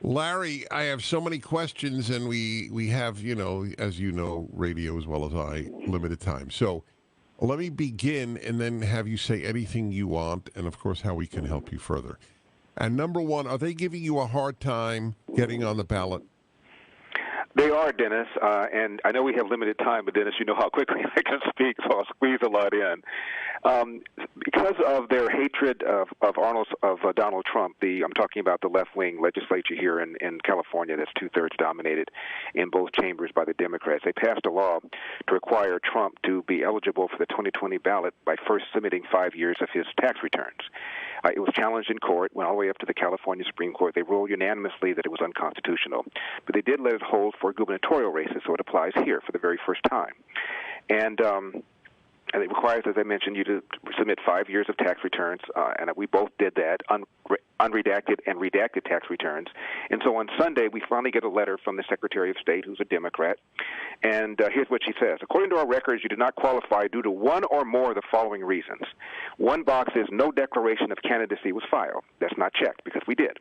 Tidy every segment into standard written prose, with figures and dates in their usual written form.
Larry, I have so many questions, and we have, as you know, radio as well as I, limited time. So let me begin and then have you say anything you want, and of course, how we can help you further. And number one, are they giving you a hard time getting on the ballot? They are, Dennis, and I know we have limited time, but Dennis, you know how quickly I can speak, so I'll squeeze a lot in. Because of their hatred of Donald Trump, I'm talking about the left-wing legislature here in California that's two-thirds dominated in both chambers by the Democrats. They passed a law to require Trump to be eligible for the 2020 ballot by first submitting 5 years of his tax returns. It was challenged in court, went all the way up to the California Supreme Court. They ruled unanimously that it was unconstitutional. But they did let it hold for gubernatorial races, so it applies here for the very first time. And it requires, as I mentioned, you to submit 5 years of tax returns, and we both did that, unredacted and redacted tax returns. And so on Sunday, we finally get a letter from the Secretary of State, who's a Democrat, and here's what she says. According to our records, you did not qualify due to one or more of the following reasons. One box is no declaration of candidacy was filed. That's not checked because we did.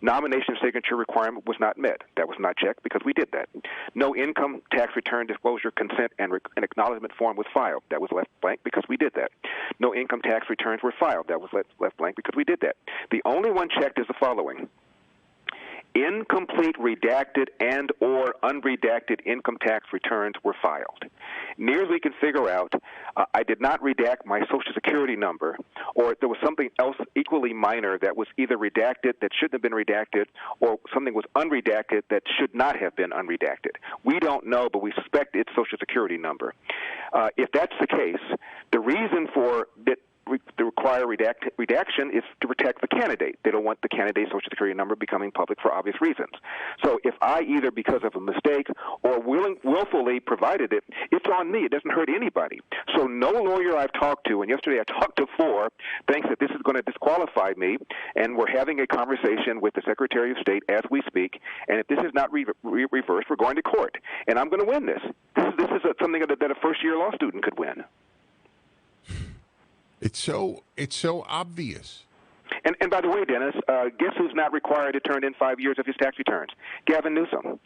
Nomination signature requirement was not met. That was not checked because we did that. No income tax return disclosure consent and an acknowledgement form was filed. That was left blank because we did that. No income tax returns were filed. That was left blank because we did that. The only one checked is the following. Incomplete, redacted, and or unredacted income tax returns were filed. Near as we can figure out, I did not redact my Social Security number, or there was something else equally minor that was either redacted that shouldn't have been redacted, or something was unredacted that should not have been unredacted. We don't know, but we suspect it's Social Security number. If that's the case, the reason for that to require redaction is to protect the candidate. They don't want the candidate's Social Security number becoming public for obvious reasons. So if I either because of a mistake or willfully provided it, it's on me. It doesn't hurt anybody. So no lawyer I've talked to, and yesterday I talked to 4, thinks that this is going to disqualify me, and we're having a conversation with the Secretary of State as we speak, and if this is not reversed, we're going to court. And I'm going to win this. This is something that a first-year law student could win. It's so obvious. And by the way, Dennis, guess who's not required to turn in 5 years of his tax returns? Gavin Newsom.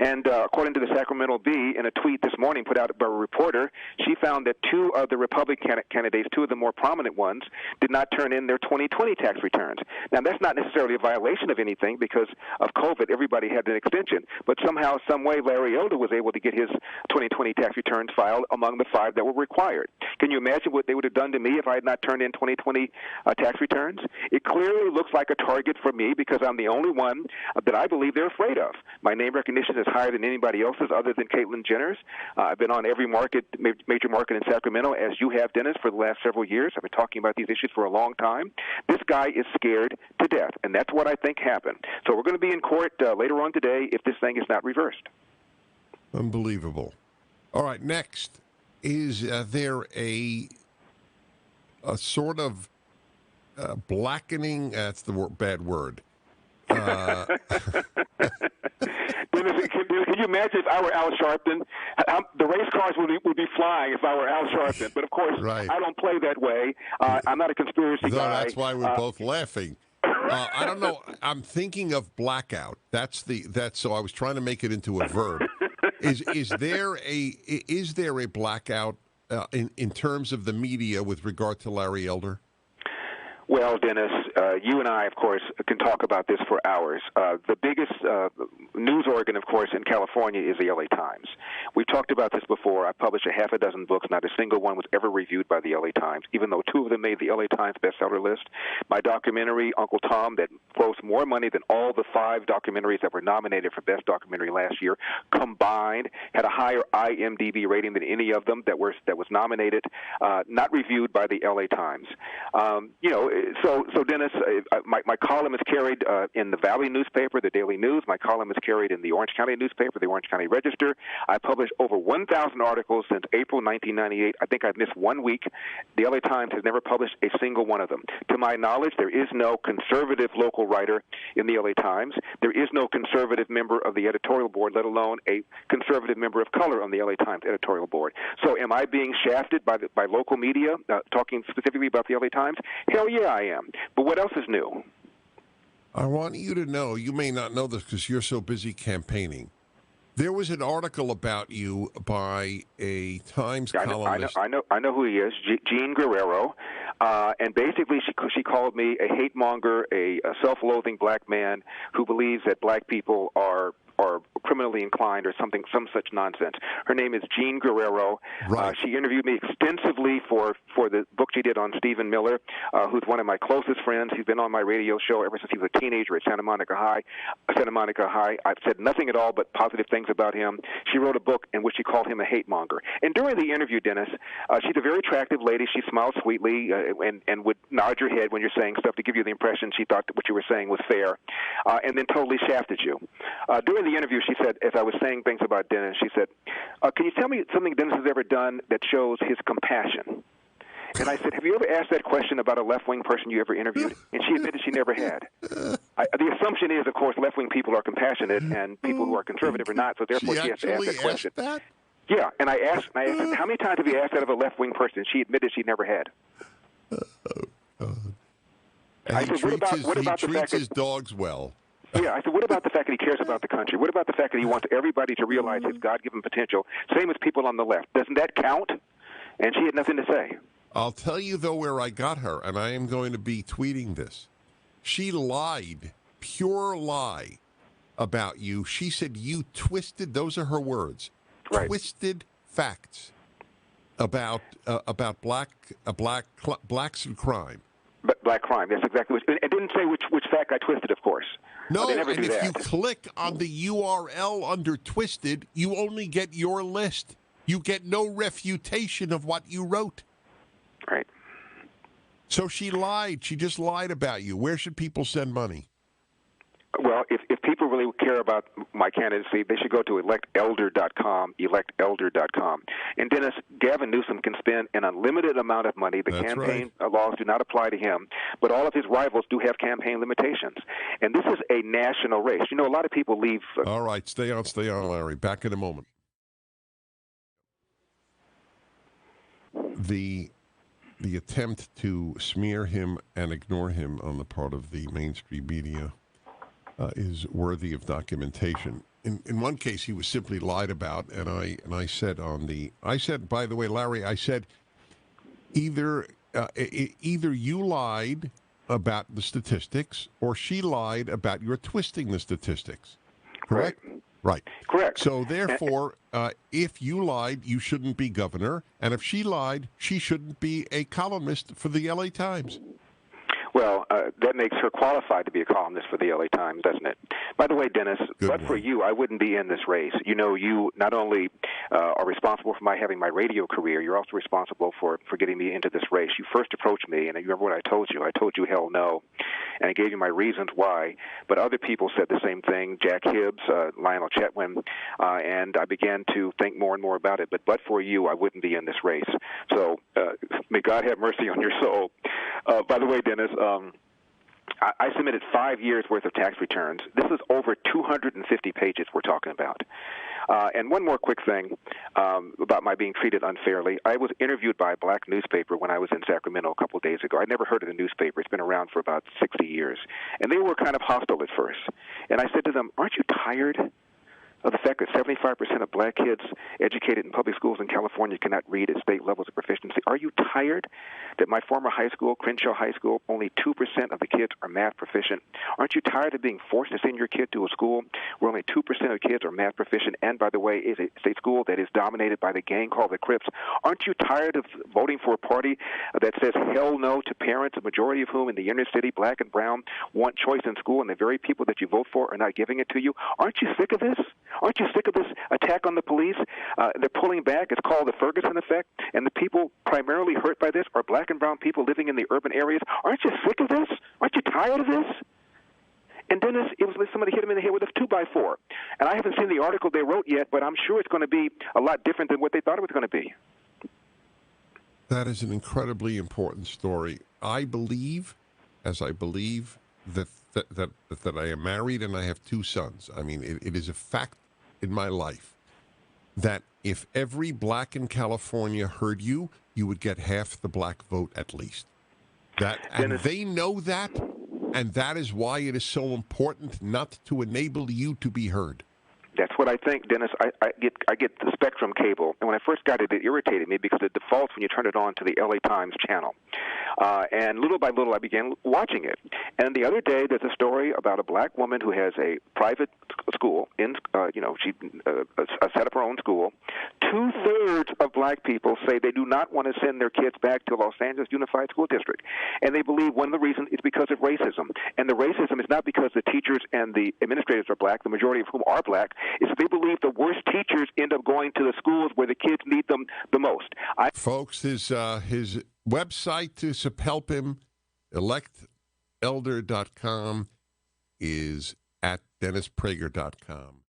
And according to the Sacramento Bee, in a tweet this morning put out by a reporter, she found that 2 of the Republican candidates, 2 of the more prominent ones, did not turn in their 2020 tax returns. Now, that's not necessarily a violation of anything because of COVID. Everybody had an extension. But somehow, some way, Larry Elder was able to get his 2020 tax returns filed among the 5 that were required. Can you imagine what they would have done to me if I had not turned in 2020 tax returns? It clearly looks like a target for me because I'm the only one that I believe they're afraid of. My name recognition is higher than anybody else's other than Caitlyn Jenner's. I've been on every major market in Sacramento, as you have, Dennis, for the last several years. I've been talking about these issues for a long time. This guy is scared to death, and that's what I think happened. So we're going to be in court later on today if this thing is not reversed. Unbelievable. All right, next. Is there a sort of blackening? That's the bad word. Can you imagine if I were Al Sharpton? The race cars would be flying if I were Al Sharpton. But, of course, right. I don't play that way. I'm not a conspiracy guy. That's why we're both laughing. I don't know. I'm thinking of blackout. So I was trying to make it into a verb. Is there a blackout in terms of the media with regard to Larry Elder? Well, Dennis, you and I, of course, can talk about this for hours. The biggest news organ, of course, in California is the LA Times. We've talked about this before. I published 6 books. Not a single one was ever reviewed by the LA Times, even though 2 of them made the LA Times bestseller list. My documentary, Uncle Tom, that grossed more money than all the 5 documentaries that were nominated for Best Documentary last year combined, had a higher IMDb rating than any of them that was nominated, not reviewed by the LA Times. So Dennis, my column is carried in the Valley newspaper, the Daily News. My column is carried in the Orange County newspaper, the Orange County Register. I published over 1,000 articles since April 1998. I think I've missed 1 week. The LA Times has never published a single one of them. To my knowledge, there is no conservative local writer in the LA Times. There is no conservative member of the editorial board, let alone a conservative member of color on the LA Times editorial board. So am I being shafted by local media, talking specifically about the LA Times? Hell yeah, I am. But what else is new? I want you to know, you may not know this because you're so busy campaigning. There was an article about you by a Times columnist. I know who he is, Gene Guerrero, and basically she called me a hate monger, a self-loathing black man who believes that black people are criminally inclined or some such nonsense. Her name is Jean Guerrero. Right. She interviewed me extensively for the book she did on Stephen Miller, who's one of my closest friends. He's been on my radio show ever since he was a teenager at Santa Monica High. I've said nothing at all but positive things about him. She wrote a book in which she called him a hate monger. And during the interview, Dennis, she's a very attractive lady. She smiled sweetly and would nod your head when you're saying stuff to give you the impression she thought that what you were saying was fair, and then totally shafted you. During the interview, she said, as I was saying things about Dennis, she said, can you tell me something Dennis has ever done that shows his compassion? And I said, have you ever asked that question about a left-wing person you ever interviewed? And she admitted she never had. The assumption is, of course, left-wing people are compassionate and people who are conservative are not, so therefore she has to ask that question. That? Yeah, and I asked her, how many times have you asked that of a left-wing person? She admitted she never had. And he treats his dogs well. Yeah, I said, what about the fact that he cares about the country? What about the fact that he wants everybody to realize his God-given potential? Same as people on the left. Doesn't that count? And she had nothing to say. I'll tell you, though, where I got her, and I am going to be tweeting this. She lied, pure lie, about you. She said you twisted, those are her words, right, twisted facts about blacks and crime. Black crime, that's exactly what it didn't say which fact I twisted, of course. No, they never and do if that. you click on the URL under twisted, you only get your list. You get no refutation of what you wrote. Right. So she lied. She just lied about you. Where should people send money? Well, if people really care about my candidacy, they should go to electelder.com, electelder.com. And Dennis, Gavin Newsom can spend an unlimited amount of money. The campaign laws do not apply to him, but all of his rivals do have campaign limitations. And this is a national race. You know, a lot of people leave. All right, stay on, Larry. Back in a moment. The attempt to smear him and ignore him on the part of the mainstream media is worthy of documentation. In one case, he was simply lied about, and I said by the way, Larry, I said either you lied about the statistics or she lied about your twisting the statistics. Correct? Right. Correct. So therefore, if you lied, you shouldn't be governor, and if she lied, she shouldn't be a columnist for the LA Times. Well, that makes her qualified to be a columnist for the LA Times, doesn't it? By the way, Dennis, for you, I wouldn't be in this race. You know, you not only are responsible for having my radio career, you're also responsible for getting me into this race. You first approached me, and you remember what I told you? I told you hell no, and I gave you my reasons why. But other people said the same thing, Jack Hibbs, Lionel Chetwin, and I began to think more and more about it. But for you, I wouldn't be in this race. So may God have mercy on your soul. By the way, Dennis, I submitted 5 years' worth of tax returns. This is over 250 pages we're talking about. And one more quick thing about my being treated unfairly. I was interviewed by a black newspaper when I was in Sacramento a couple of days ago. I'd never heard of the newspaper. It's been around for about 60 years. And they were kind of hostile at first. And I said to them, aren't you tired of the fact that 75% of black kids educated in public schools in California cannot read at state levels of proficiency? Are you tired that my former high school, Crenshaw High School, only 2% of the kids are math proficient? Aren't you tired of being forced to send your kid to a school where only 2% of kids are math proficient and, by the way, is a state school that is dominated by the gang called the Crips? Aren't you tired of voting for a party that says hell no to parents, a majority of whom in the inner city, black and brown, want choice in school, and the very people that you vote for are not giving it to you? Aren't you sick of this? Aren't you sick of this attack on the police? They're pulling back. It's called the Ferguson effect. And the people primarily hurt by this are black and brown people living in the urban areas. Aren't you sick of this? Aren't you tired of this? And Dennis, it was like somebody hit him in the head with a 2x4. And I haven't seen the article they wrote yet, but I'm sure it's going to be a lot different than what they thought it was going to be. That is an incredibly important story. I believe, as I believe, that I am married and I have 2 sons. I mean, it is a fact in my life that if every black in California heard you, you would get half the black vote at least. And they know that, And that is why it is so important not to enable you to be heard. That's what I think, Dennis. I get the Spectrum cable, and when I first got it, it irritated me because it defaults when you turn it on to the LA Times channel. And little by little, I began watching it. And the other day, there's a story about a black woman who has a private school. She set up her own school. 2/3 of black people say they do not want to send their kids back to Los Angeles Unified School District, and they believe one of the reasons is because of racism. And the racism is not because the teachers and the administrators are black, the majority of whom are black. Is that they believe the worst teachers end up going to the schools where the kids need them the most. Folks, his website to help him, electelder.com, is at DennisPrager.com.